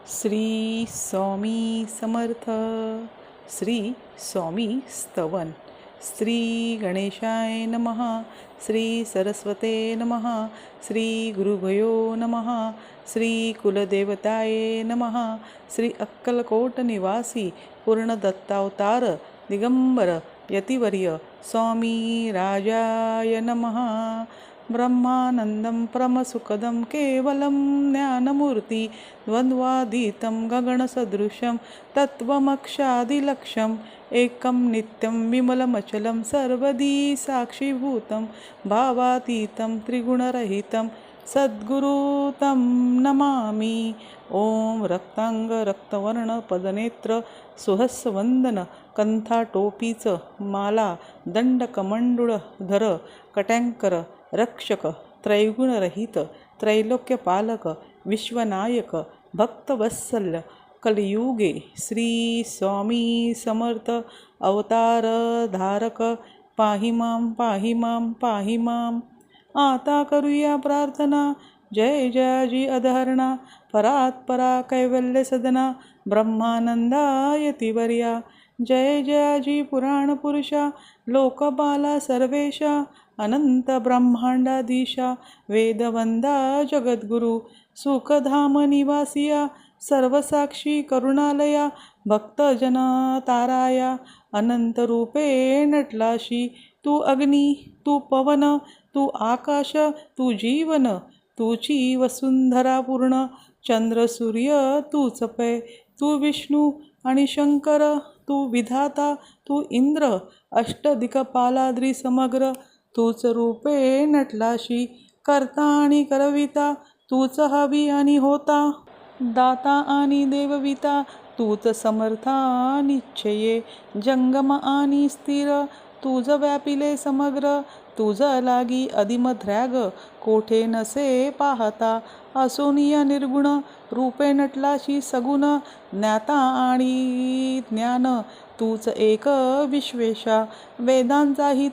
श्री स्वामी समर्थ. श्री स्वामी स्तवन. श्री गणेशाय नमः. श्री सरस्वते नमः. श्री गुरुभयो नमः. श्री कुलदेवताय नमः. श्री अक्कलकोट निवासी पूर्णदत्तावतार दिगंबर यतिवर्य स्वामी राजाय नमः. ब्रह्मानन्दं परमसुखदं केवलं ज्ञानमूर्ति द्वन्द्वातीतं गगनसदृशं तत्त्वमक्षादिलक्ष्यम् एकं नित्यं विमलमचलं सर्वदी साक्षीभूतं भावातीतं त्रिगुणरहितं सद्गुरुतं नमामि. ओम रक्तांग रक्तवर्ण पदनेत्र सुहस्वंदन कंथा टोपीच माला दंड कमंडुळ धर कट्यांकर रक्षक त्रैगुणरहित त्रैलोक्यपालक विश्वनायक भक्तवत्सल कलियुगे श्री स्वामी समर्थ अवतार धारक पाहि मां पाहि मां पाहि मां. आता करूया प्रार्थना. जय जयाजी अधहरणा परात्परा कैवल्य सदना ब्रह्मानंदा यतिवर्या. जय जयाजी पुराण पुरुषा लोकपाला सर्वेशा अनंत ब्रह्मांडाधीशा वेदवंदा जगद्गुरु सुखधाम निवासिया सर्वसाक्षी करुणालया भक्तजन ताराया अनंत रूपे नटलाशी. तू अग्नी तू पवन तू आकाश तू जीवन तूची वसुंधरा पूर्ण चंद्र सूर्य तूच पै. तू विष्णू आणि शंकर तू विधाता तू इंद्र अष्टदिक्पालाद्री समग्र तूच रूपे नटलाशी. करता आणि करविता तूच हवी आणि होता दाता आणि देवविता तूच समर्था निश्चये जंगम आणि स्थिर तुझ व्यापिले समग्र. तुझ लागी अधिमध्र्याग कोठे नसे पाहता असोनिय निर्गुण रूपे नटलाशी सगुण ज्ञाता आणि ज्ञान तूच एक विश्वेशा. वेदांचाही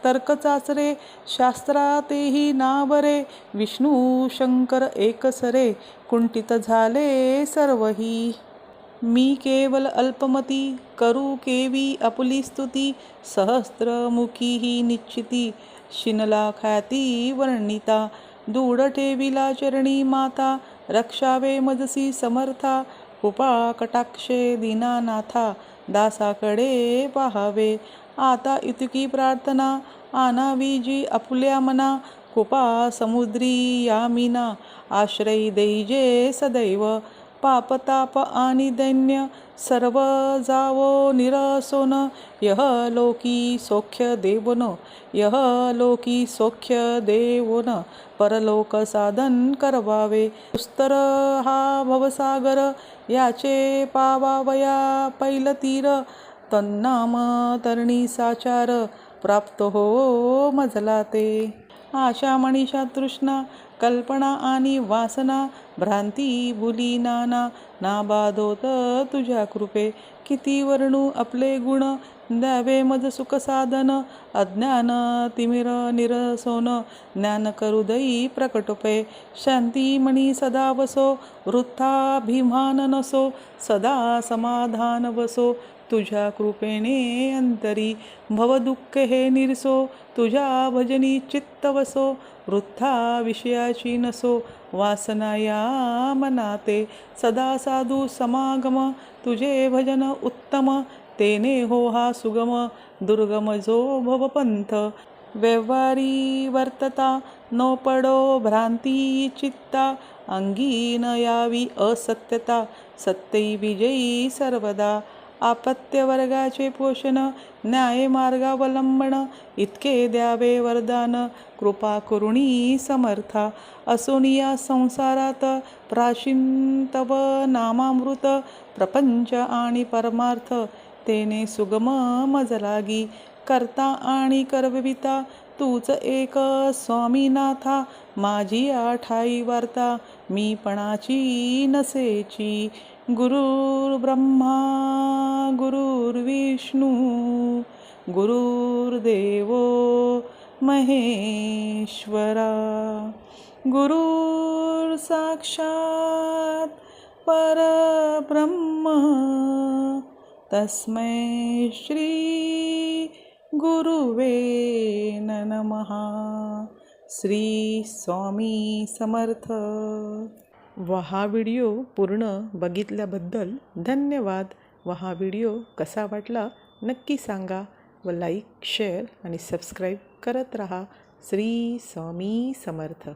तर्क चाचरे शास्त्रातेही नावरे विष्णू शंकर एकसरे कुंठित झाले सर्वही. मी केवल अल्पमती करू केवी आपुली स्तुती सहस्त्रमुखी ही निश्चिती शिनला ख्याती वर्णिता. दूढ ठेविला चरणी माता रक्षावे मजसी समर्था कृपा कटाक्षे दीनानाथा दासाकडे पाहावे. आता इतकी प्रार्थना आनावी जी आपुल्या मना कृपा समुद्री यामिना आश्रय देईजे सदैव. पापताप आणि दैन्य सर्व जावो निरसोन यह लोकी सौख्य देवोन यह लोकी सौख्य देवोन परलोक साधन करवावे. दुस्तर हा भवसागर याचे पावावया पैलतीर तन्नाम तरणी साचार प्राप्त हो मजला ते. आशा मनीषा तृष्णा कल्पना आणि वासना भ्रांती भुली नाना नाबाधोत तुझ्या कृपे. किती वर्णू आपले गुण द्यावे मज सुख साधन अज्ञान तिमिर निरसोन ज्ञान करुदयी प्रकटपे. शांती मणी सदा वसो वृथाभिमान नसो सदा समाधान वसो तुझ्या कृपेने अंतरी. भवदुःख हे निरसो तुझ्या भजनी चित्त वसो वृथा विषयाची नसो वासना या मनाते. सदा साधू समागम तुझे भजन उत्तम तेने हो हा सुगम दुर्गम जो भवपंथ. व्यवहारी वर्तता नो पडो भ्रांती चित्ता अंगी न यावी असत्यता सत्यै विजयी सर्वदा. आपत्य वर्गाचे पोषण न्याय मार्गावलंबन इतके द्यावे वरदान कृपा करुणी समर्था. असोनिया संसारात प्राचीन तव नामामृत प्रपंच आणि परमार्थ तेने सुगम मज लागी. करता आणि करविता तूच एक स्वामीनाथा माझी आठाई वार्ता मी पणाची नसेची. गुरुर्ब्रह्मा गुरुर्विष्णू गुरुर्देवो महेश्वरा गुरुर्साक्षात् परब्रह्म तस्मै श्री गुरुवे नमः. श्री स्वामी समर्थ. हा व्हिडिओ पूर्ण बघितल्याबद्दल धन्यवाद. हा व्हिडिओ कसा वाटला नक्की सांगा व लाईक, शेअर आणि सबस्क्राईब करत राहा. श्री स्वामी समर्थ.